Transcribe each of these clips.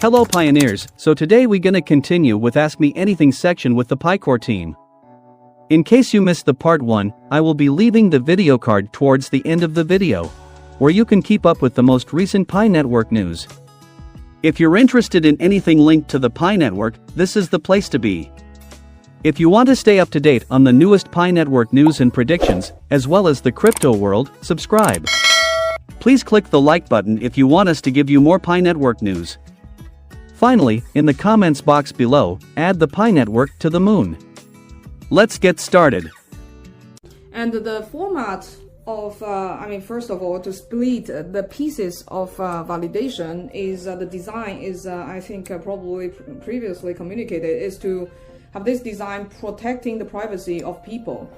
Hello pioneers, so today we gonna continue with Ask Me Anything section with the PyCore team. In case you missed the part 1, I will be leaving the video card towards the end of the video, where you can keep up with the most recent Pi network news. If you're interested in anything linked to the Pi network, this is the place to be. If you want to stay up to date on the newest Pi network news and predictions, as well as the crypto world, subscribe. Please click the like button if you want us to give you more Pi network news. Finally, in the comments box below, add the Pi network to the moon. Let's get started. And the format of, first of all, to split the pieces of validation is the design is, probably previously communicated, is to have this design protecting the privacy of people,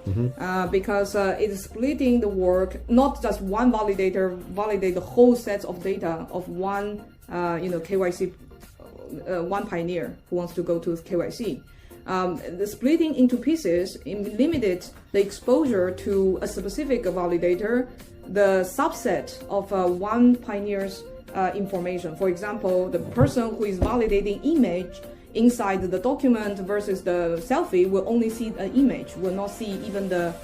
because it's splitting the work, not just one validator validate the whole set of data of one, KYC, one pioneer who wants to go to KYC. The splitting into pieces limited the exposure to a specific validator, the subset of one pioneer's information. For example, the person who is validating image inside the document versus the selfie will only see an image, will not see even the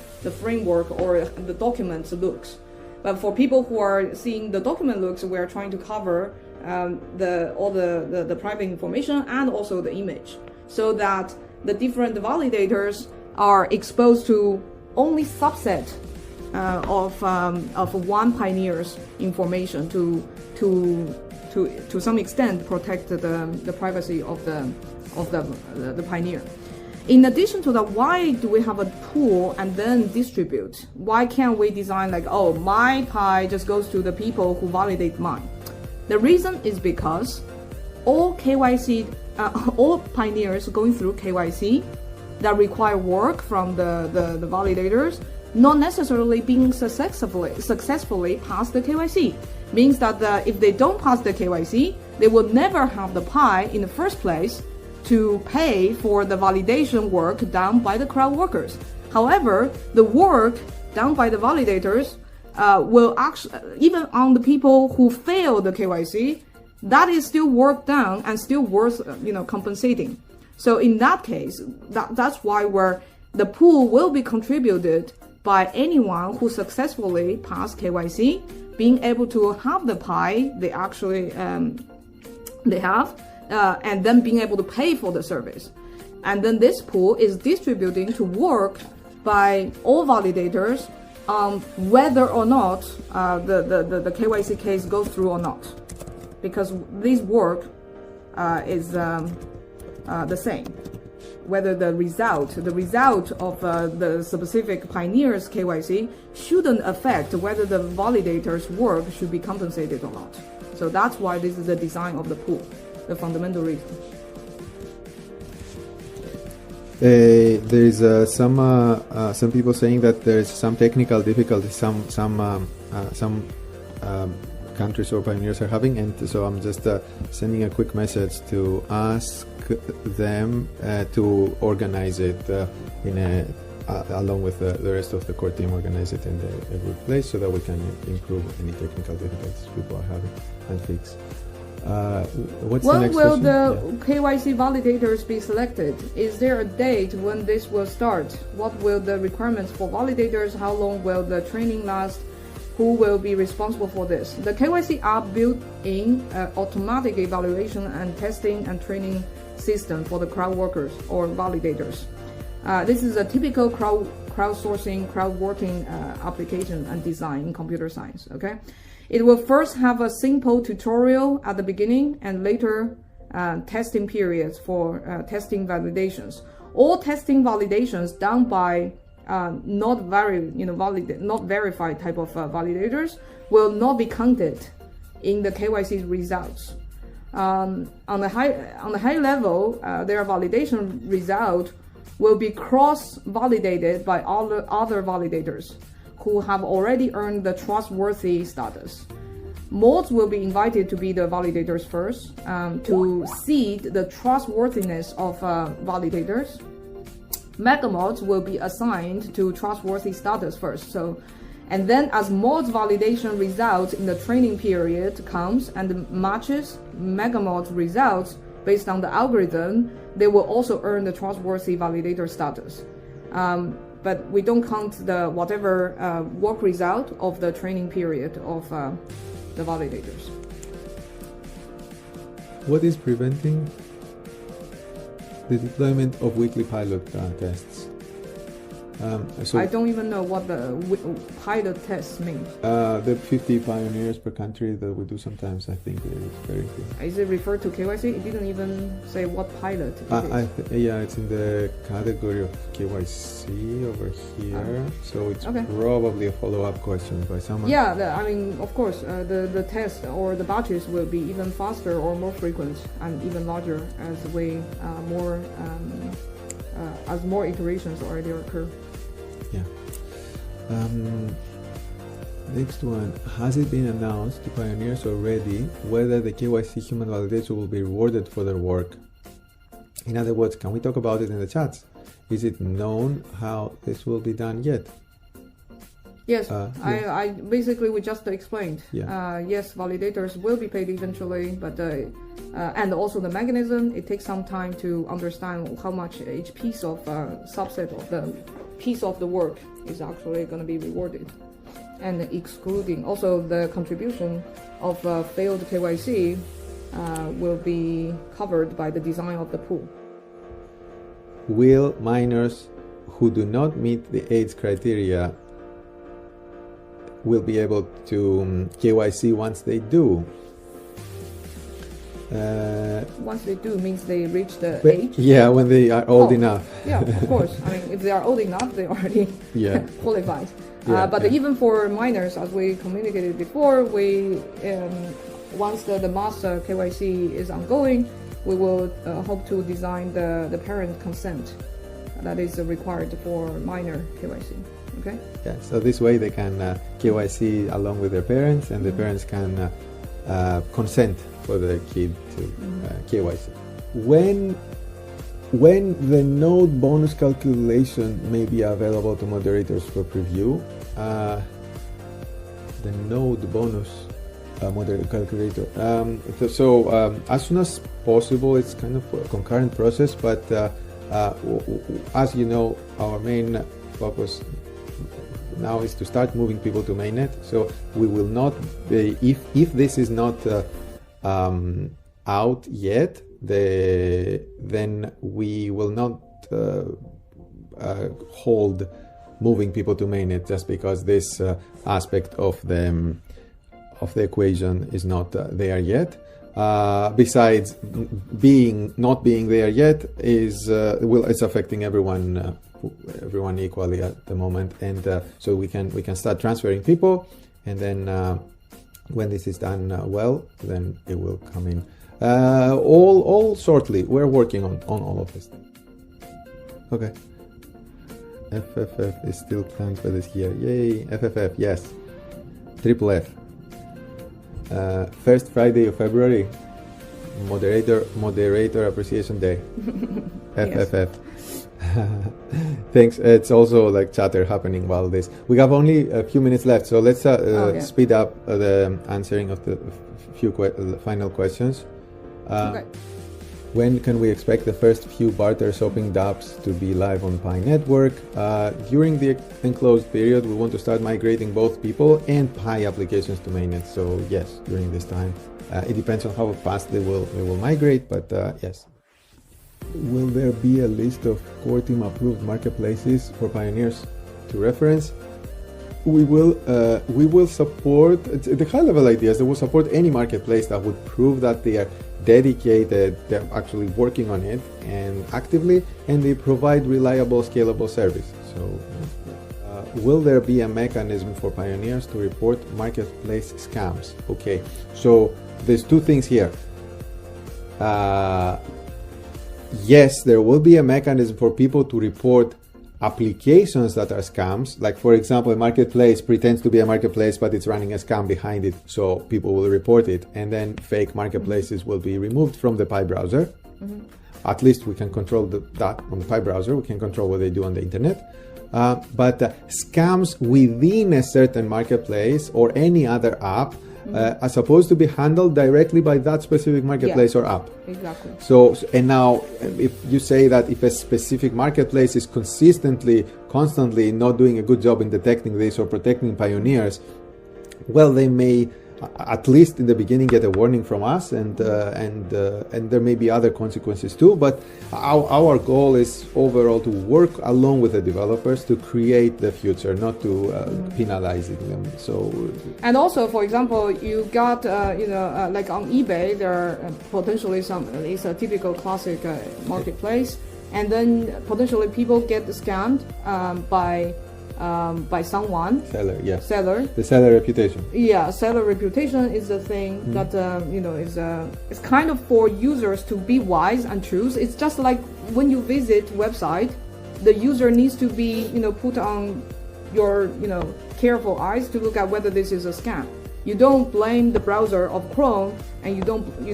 framework or the document looks. But for people who are seeing the document looks, we are trying to cover all the private information and also the image, so that the different validators are exposed to only subset of one pioneer's information to some extent protect the privacy of the pioneer. In addition to that, why do we have a pool and then distribute? Why can't we design like, oh, my Pi just goes to the people who validate mine? The reason is because all KYC, all pioneers going through KYC that require work from the validators, not necessarily being successfully pass the KYC. Means that if they don't pass the KYC, they will never have the Pi in the first place to pay for the validation work done by the crowd workers. However, the work done by the validators will actually, even on the people who fail the KYC, that is still work done and still worth compensating. So in that case, that's why the pool will be contributed by anyone who successfully passed KYC, being able to have the Pi they actually they have, and then being able to pay for the service. And then this pool is distributing to work by all validators whether or not the KYC case goes through or not, because this work is the same. Whether the result of the specific pioneer's KYC shouldn't affect whether the validator's work should be compensated or not. So that's why this is the design of the pool, the fundamental reason. There is some people saying that there is some technical difficulty some countries or pioneers are having, and so I'm just sending a quick message to ask them to organize it along with the rest of the core team, organize it in a good place so that we can improve any technical difficulties people are having and fix. What's the next question? When will the KYC validators be selected? Is there a date when this will start? What will the requirements for validators? How long will the training last? Who will be responsible for this? The KYC are built in automatic evaluation and testing and training system for the crowd workers or validators. This is a typical crowdsourcing, crowd working application and design in computer science. Okay, it will first have a simple tutorial at the beginning and later testing periods for testing validations. All testing validations done by not verified type of validators will not be counted in the KYC results. On the high level, their validation result will be cross-validated by other validators who have already earned the trustworthy status. Mods will be invited to be the validators first to seed the trustworthiness of validators. Mega mods will be assigned to trustworthy status first. So And then as mod validation results in the training period comes and matches megamod results based on the algorithm, they will also earn the trustworthy validator status. But we don't count the whatever work result of the training period of the validators. What is preventing the deployment of weekly pilot tests? So I don't even know what the pilot tests mean. The 50 pioneers per country that we do sometimes, I think is very good. Is it referred to KYC? It didn't even say what pilot it is. Yeah, it's in the category of KYC over here. So it's probably a follow-up question by someone. Yeah, I mean, of course, the test or the batches will be even faster or more frequent and even larger as as more iterations already occur. Yeah. Next one, has it been announced to pioneers already whether the KYC human validator will be rewarded for their work? In other words, can we talk about it in the chats? Is it known how this will be done yet? Yes, I basically we just explained. Yeah. Yes, validators will be paid eventually, but and also the mechanism, it takes some time to understand how much each piece of subset of the piece of the work is actually going to be rewarded, and excluding also the contribution of failed KYC will be covered by the design of the pool. Will miners who do not meet the AIDS criteria will be able to KYC once they do? Once they do means they reach the age? Yeah, when they are old enough. Yeah, of course. I mean, if they are old enough, they already qualified. But even for minors, as we communicated before, we once the mass KYC is ongoing, we will hope to design the parent consent that is required for minor KYC. Okay. Yeah. So this way they can KYC along with their parents, and the parents can consent for the kid to KYC. When the node bonus calculation may be available to moderators for preview, the node bonus moderator calculator. So as soon as possible, it's kind of a concurrent process, but as you know, our main focus now is to start moving people to Mainnet. So we will not be, if this is not out yet, then we will not hold moving people to Mainnet just because this aspect of the equation is not there yet. Besides, not being there yet it's affecting everyone equally at the moment, and so we can start transferring people, and then when this is done well, then it will come in all shortly. We're working on all of this. Okay. FFF is still planned for this year. Yay! FFF, yes. Triple F. First Friday of February, moderator appreciation day. FFF. Thanks. It's also like chatter happening while this. We have only a few minutes left, so let's speed up the answering of the few final questions. Okay. When can we expect the first few barter shopping dApps to be live on Pi Network? During the enclosed period, we want to start migrating both people and Pi applications to Mainnet. So yes, during this time, it depends on how fast they will migrate, but yes. Will there be a list of core team approved marketplaces for pioneers to reference? We will support the high level ideas. They will support any marketplace that would prove that they are dedicated, they're actually working on it and actively, and they provide reliable, scalable service. So will there be a mechanism for pioneers to report marketplace scams? Okay, so there's two things here. Yes, there will be a mechanism for people to report applications that are scams. Like, for example, a marketplace pretends to be a marketplace, but it's running a scam behind it, so people will report it, and then fake marketplaces will be removed from the Pi browser. At least we can control that on the Pi browser. We can control what they do on the internet. but scams within a certain marketplace or any other app are supposed to be handled directly by that specific marketplace or app. Exactly. So, and now if you say that if a specific marketplace is constantly not doing a good job in detecting this or protecting pioneers, well, they may at least in the beginning get a warning from us, and there may be other consequences too. But our goal is overall to work along with the developers to create the future, not to penalizing them. So, and also, for example, you got like on eBay, there are potentially it's a typical classic marketplace, and then potentially people get scammed by someone. Seller, yeah. Seller. The seller reputation. Yeah, seller reputation is the thing that is kind of for users to be wise and choose. It's just like when you visit website, the user needs to be put on your careful eyes to look at whether this is a scam. You don't blame the browser of Chrome, and you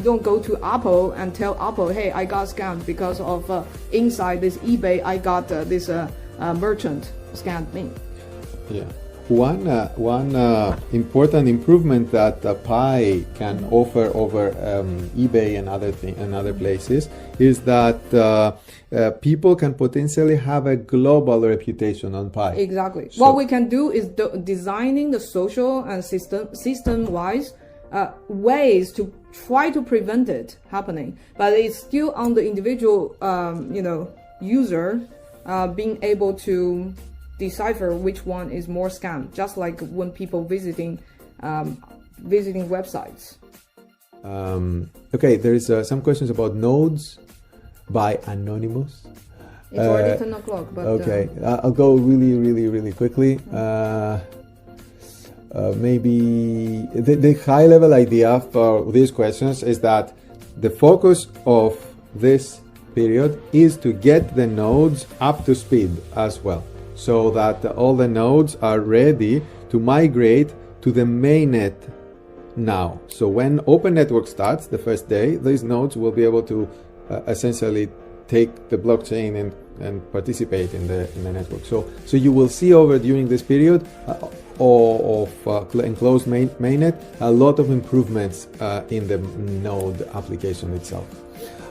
don't go to Apple and tell Apple, hey, I got scammed because of inside this eBay I got this merchant scammed me. Yeah. One important improvement that Pi can offer over eBay and other places is that people can potentially have a global reputation on Pi. Exactly. So what we can do is designing the social and system-wise ways to try to prevent it happening, but it's still on the individual user being able to decipher which one is more scam, just like when people visiting websites. Okay, there is some questions about nodes by Anonymous. It's already 10 o'clock, but okay, I'll go really quickly. Maybe the high level idea for these questions is that the focus of this period is to get the nodes up to speed as well, so that all the nodes are ready to migrate to the mainnet now. So when Open Network starts the first day, these nodes will be able to essentially take the blockchain and participate in the network. So you will see during this period of enclosed mainnet a lot of improvements in the node application itself.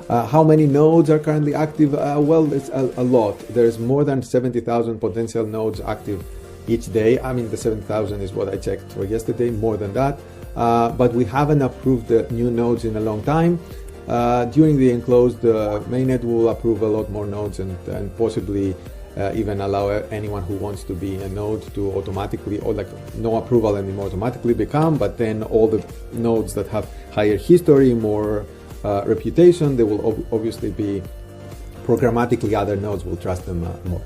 How many nodes are currently active? Well, it's a lot. There's more than 70,000 potential nodes active each day. I mean, the 7,000 is what I checked for yesterday, more than that. But we haven't approved the new nodes in a long time. During the enclosed mainnet, we'll approve a lot more nodes and possibly even allow anyone who wants to be a node to automatically, or like no approval anymore, automatically become. But then all the nodes that have higher history, more reputation, they will obviously be programmatically, other nodes will trust them more.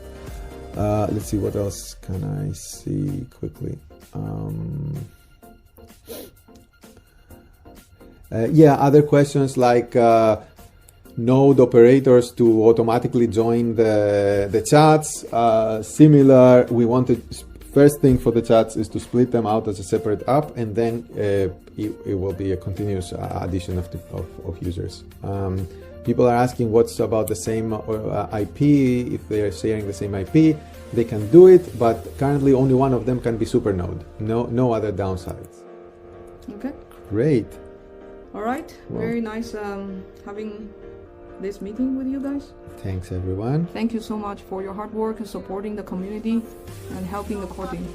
Let's see, what else can I see quickly. Yeah, other questions like node operators to automatically join the chats. Similar, we wanted, first thing for the chats is to split them out as a separate app, and then it will be a continuous addition of users. People are asking what's about the same IP, if they are sharing the same IP. They can do it, but currently only one of them can be supernode. No other downsides. Okay. Great. All right. Well, very nice having this meeting with you guys. Thanks, everyone. Thank you so much for your hard work and supporting the community and helping the core team.